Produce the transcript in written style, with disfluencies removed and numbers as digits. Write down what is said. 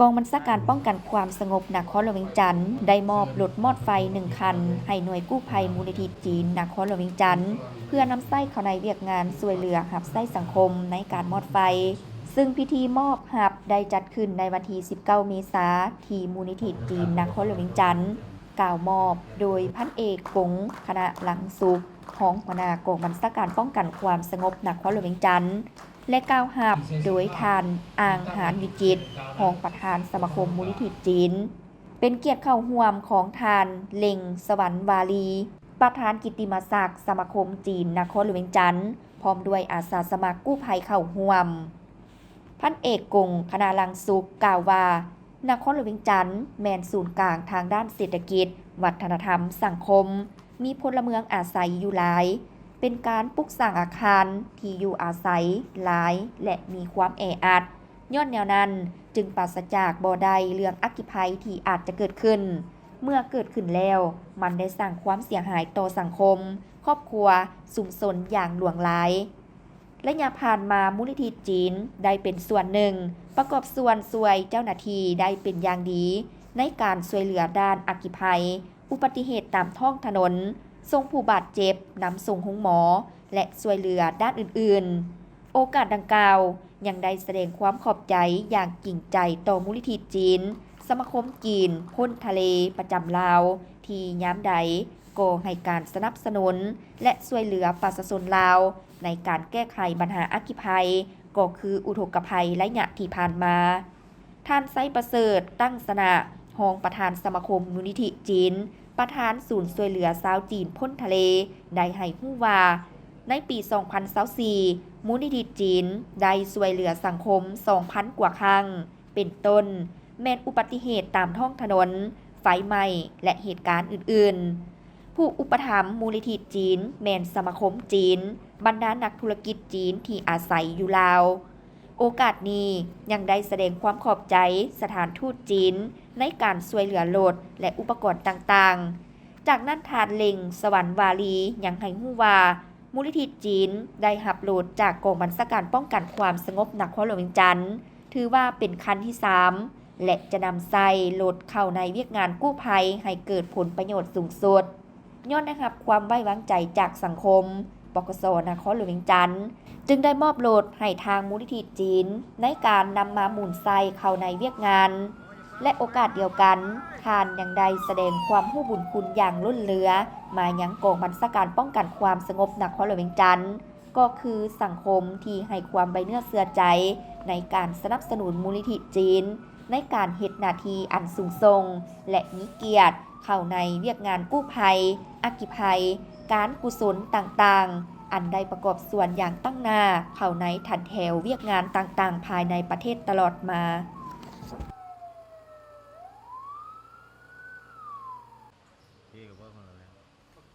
กองบัญชาการป้องกันความสงบนครหลวงเวียงจันทน์ได้มอบรถมอดไฟ1 คันให้หน่วยกู้ภัยมูลนิธิจีนนครหลวงเวียงจันทน์เพื่อนำไส้เข้าในเวียกงานช่วยเหลือหับไส้สังคมในการมอดไฟซึ่งพิธีมอบหับได้จัดขึ้นในวันที่19 เมษายนที่มูลนิธิจีนนครหลวงเวียงจันทน์กล่าวมอบโดยพันเอกกงคณะหลังสุขของหัวหน้ากองบัญชาการป้องกันความสงบนครหลวงเวียงจันทน์และกล่าวหับโดยทานอ่างหานวิจิตรของประธานสมาคมมูลนิธิจีนเป็นเกียรติเข้าร่วมของทานเล็งสวรรค์วาลีประธานกิตติมศักดิ์สมาคมจีนนครหลวงเวียงจันทน์พร้อมด้วยอาสาสมัครกู้ภัยเข้าร่วมพันเอกกงคณาลังสุขกล่าวว่านครหลวงเวียงจันทน์แมนศูนย์กลางทางด้านเศรษฐกิจวัฒนธรรมสังคมมีพลเมืองอาศัยอยู่หลายเป็นการปลุกสร้างอาคารที่อยู่อาศัยหลายและมีความแออัดย้อนแนวนั้นจึงปราศจากบ่ได้เรื่องอัคคีภัยที่อาจจะเกิดขึ้นเมื่อเกิดขึ้นแล้วมันได้สร้างความเสียหายต่อสังคมครอบครัวชุมชนอย่างหลวงหลายและยามผ่านมามูลนิธิจีนได้เป็นส่วนหนึ่งประกอบส่วนช่วยเจ้าหน้าที่ได้เป็นอย่างดีในการช่วยเหลือด้านอัคคีภัยอุบัติเหตุตามท้องถนนส่งผู้บาดเจ็บนำส่งโรงหมอและช่วยเหลือด้านอื่นๆโอกาสดังกล่าวยังได้แสดงความขอบใจอย่างจริงใจต่อมูลนิธิจีนสมาคมจีนพ้นทะเลประจำลาวที่ยามใดก็ให้การสนับสนุนและช่วยเหลือประชาชนลาวในการแก้ไขปัญหาอัคคีภัยก็คืออุทกภัยระยะที่ผ่านมาท่านไซประเสริฐตั้งสนะรองประธานสมาคมมูลนิธิจีนประธานศูนย์ช่วยเหลือชาวจีนพ้นทะเลได้ให้ฮู้ว่าในปี 2024 มูลนิธิจีนได้ช่วยเหลือสังคม 2,000 กว่าครั้งเป็นต้นแม้นอุบัติเหตุตามท้องถนนไฟไหม้และเหตุการณ์อื่นๆผู้อุปถัมภ์มูลนิธิจีนแม้นสมาคมจีนบรรดานักธุรกิจจีนที่อาศัยอยู่ลาวโอกาสนี้ยังได้แสดงความขอบใจสถานทูตจีนในการช่วยเหลือรถและอุปกรณ์ต่างๆจากนั้นทานเล็งสวรรค์วาลียังให้ฮู้ว่ามูลนิธิจีนได้หับรถจากกองบัญชาการป้องกันความสงบนครหลวงเวียงจันทน์ถือว่าเป็นคันที่ 3และจะนำใส่รถเข้าในเวียกงานกู้ภัยให้เกิดผลประโยชน์สูงสุดย้อนนะครับความไว้วางใจจากสังคมปกสนครหลวงเวียงจันทน์จึงได้มอบรถให้ทางมูลนิธิจีนในการนำมาหมุนไซเข้าในเวียกงานและโอกาสเดียวกันทานยังได้แสดงความรู้บุญคุณอย่างล้นเหลือมายังกองบัญชาการป้องกันความสงบนครหลวงเวียงจันทน์ก็คือสังคมที่ให้ความไว้เนื้อเชื่อใจในการสนับสนุนมูลนิธิจีนในการเฮ็ดหน้าที่อันสูงส่งและมีเกียรติเข้าในเวียกงานกู้ภัยอัคคีภัยการกุศลต่างๆอันได้ประกอบส่วนอย่างตั้งหน้าเข้าในทันแถวเวียกงานต่างๆภายในประเทศตลอดมาพี่กับพ่อคนละเลย โอเค